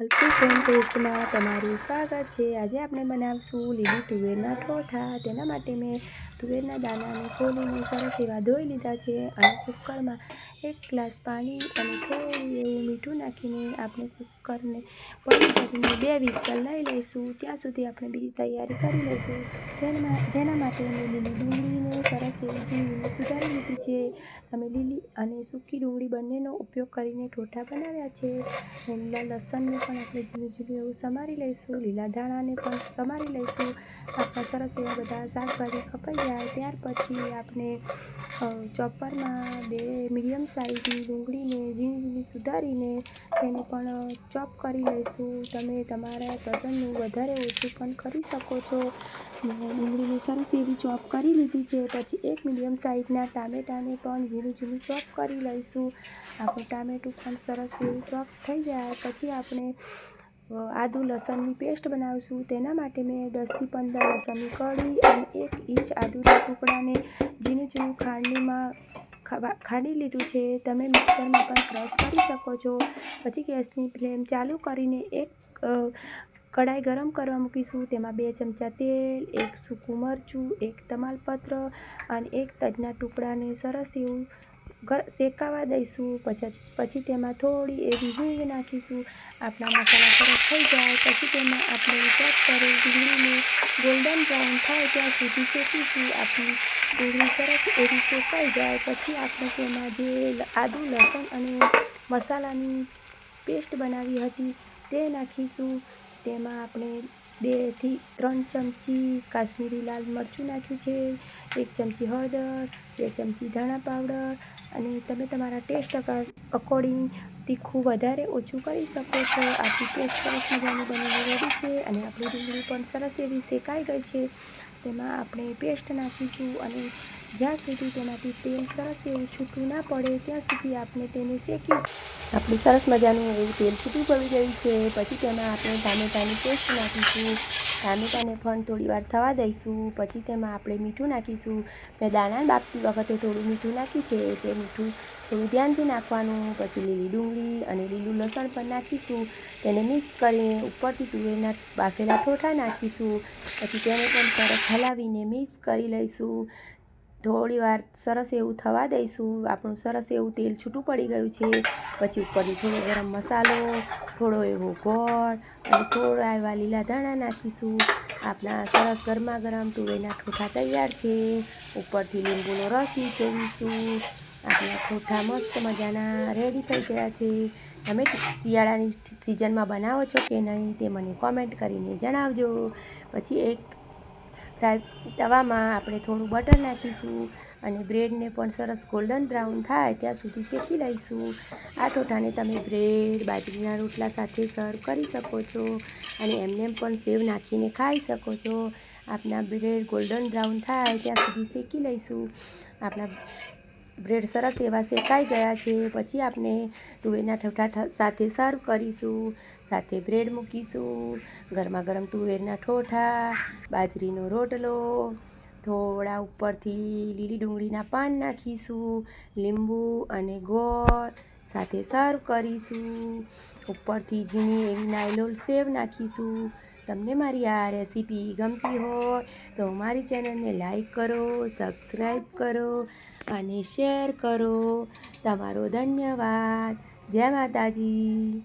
અલ્પુસોન ટેસ્ટમાં તમારું સ્વાગત છે। આજે આપણે બનાવશું લીલી તુવેરના ઠોઠા। તેના માટે મેં તુવેરના દાણાને ખોલીને સરસ એવા ધોઈ લીધા છે અને કુકરમાં 1 ગ્લાસ પાણી અને થોડું એવું મીઠું નાખીને આપણે કુકરને બંધ કરીને 2 વિસલ લઈ લઈશું। ત્યાં સુધી આપણે બીજી તૈયારી કરી લઈશું। તેના માટે મેં લીલી ડુંગળીને સરસ એવી ઝીણીને સુધારી લીધી છે। તમે લીલી અને સૂકી ડુંગળી બંનેનો ઉપયોગ કરીને ઠોઠા બનાવ્યા છે। લીલા લસણને પણ આપણે ઝીણું ઝીણું એવું સમારી લઈશું। લીલા ધાણાને પણ સમારી લઈશું। આપણા સરસ એવા બધા શાકભાજી કપાઈ જાય ત્યાર પછી આપણે ચોપરમાં 2 મીડિયમ સાઇઝની ડુંગળીને ઝીણી ઝીણી સુધારીને તેને પણ ચોપ કરી લઈશું। તમે તમારા પસંદનું વધારે ઓછું પણ કરી શકો છો। ડુંગળીને સરસ એવી ચોપ કરી લીધી છે। પછી 1 મીડિયમ સાઇઝના ટામેટાને પણ ઝીણું ઝીણું ચોપ કરી લઈશું। આપણું ટામેટું પણ સરસ એવું ચોપ થઈ જાય પછી આપણે આદુ લસણની પેસ્ટ બનાવીશું। તેના માટે મેં 10 થી 15 લસણની કળી અને 1 ઇંચ આદુના ટુકડાને ઝીણું ઝીણું ખાંડી લીધું છે। તમે મિક્સરમાં પણ ક્રશ કરી શકો છો। પછી ગેસની ફ્લેમ ચાલુ કરીને એક કઢાઈ ગરમ કરવા મૂકીશું। તેમાં 2 ચમચા તેલ, 1 સૂકું મરચું, 1 તમાલપત્ર અને 1 તજના ટુકડાને સરસ એવું શેકાવા દઈશું। પછી તેમાં થોડી એવી હિંગ નાખીશું। આપણા મસાલા સરસ થઈ જાય પછી તેમાં આપણે ચોપ કરેલી ડુંગળીને ગોલ્ડન બ્રાઉન થાય ત્યાં સુધી શેકીશું। આપણી ડુંગળી સરસ એવી શેકાઈ જાય પછી આપણે તેમાં જે આદુ લસણ અને મસાલાની પેસ્ટ બનાવી હતી તે નાખીશું। તેમાં આપણે 2 થી 3 ચમચી કાશ્મીરી લાલ મરચું નાખ્યું છે, 1 ચમચી હળદર, 2 ચમચી ધાણા પાવડર અને તમે તમારા ટેસ્ટ અકોર્ડિંગ તીખું વધારે ઓછું કરી શકો છો। આપણી પેસ્ટ સરસ મજાની બનીને રેડી છે અને આપણી ડુંગળી પણ સરસ એવી શેકાઈ ગઈ છે। તેમાં આપણે પેસ્ટ નાખીશું અને જ્યાં સુધી તેમાંથી તેલ સરસ એવું છૂટું ના પડે ત્યાં સુધી આપણે તેને શેકીશું। આપણું સરસ મજાનું એવું તેલ છૂટું પડી ગયું છે પછી તેમાં આપણે ટામેટાની પેસ્ટ નાખીશું। ટામેટાને પણ થોડી વાર થવા દઈશું। પછી તેમાં આપણે મીઠું નાખીશું। મેં દાણા બાફતી વખતે થોડું મીઠું નાખ્યું છે તે મીઠું થોડું ધ્યાનથી નાખવાનું। પછી લીલી ડુંગળી અને લીલું લસણ પણ નાખીશું। તેને મિક્સ કરીને ઉપરથી તુવેરના બાફેલા ઠોઠા નાખીશું। પછી તેને પણ સરસ હલાવીને મિક્સ કરી લઈશું। થોડી વાર સરસ એવું થવા દઈશું। આપણું સરસ એવું તેલ છૂટું પડી ગયું છે પછી ઉપરથી થોડો ગરમ મસાલો, થોડો એવો ગોળ અને થોડા એવા લીલા ધાણા નાખીશું। આપણા સરસ ગરમા ગરમ તુવેરના ઠોઠા તૈયાર છે। ઉપરથી લીંબુનો રસ નીચોવીશું। આપણા ઠોઠા મસ્ત મજાના રેડી થઈ ગયા છે। તમે શિયાળાની સિઝનમાં બનાવો છો કે નહીં તે મને કોમેન્ટ કરીને જણાવજો। પછી એક તવામાં આપણે થોડું બટર નાખીશું અને બ્રેડને પણ સરસ ગોલ્ડન બ્રાઉન થાય ત્યાં સુધી શેકી લઈશું। આ ઠોઠાને તમે બ્રેડ, બાજરીના રોટલા સાથે સર્વ કરી શકો છો અને એમને પણ સેવ નાખીને ખાઈ શકો છો। આપણા બ્રેડ ગોલ્ડન બ્રાઉન થાય ત્યાં સુધી શેકી લઈશું। આપણા બ્રેડ સરસ એવા શેકાઈ ગયા છે પછી આપણે તુવેરના ઠોઠા સાથે સર્વ કરીશું। સાથે બ્રેડ મૂકીશું, ગરમા ગરમ તુવેરના ઠોઠા, બાજરીનો રોટલો, થોડા ઉપરથી લીલી ડુંગળીના પાન નાખીશું, લીંબુ અને ગોળ સાથે સર્વ કરીશું। ઉપરથી ઝીણી એવી નાયલોન સેવ નાખીશું। તમને મારી આ રેસીપી ગમતી હોય તો મારી ચેનલને લાઈક કરો, સબસ્ક્રાઈબ કરો અને શેર કરો। તમારો ધન્યવાદ। જય માતાજી।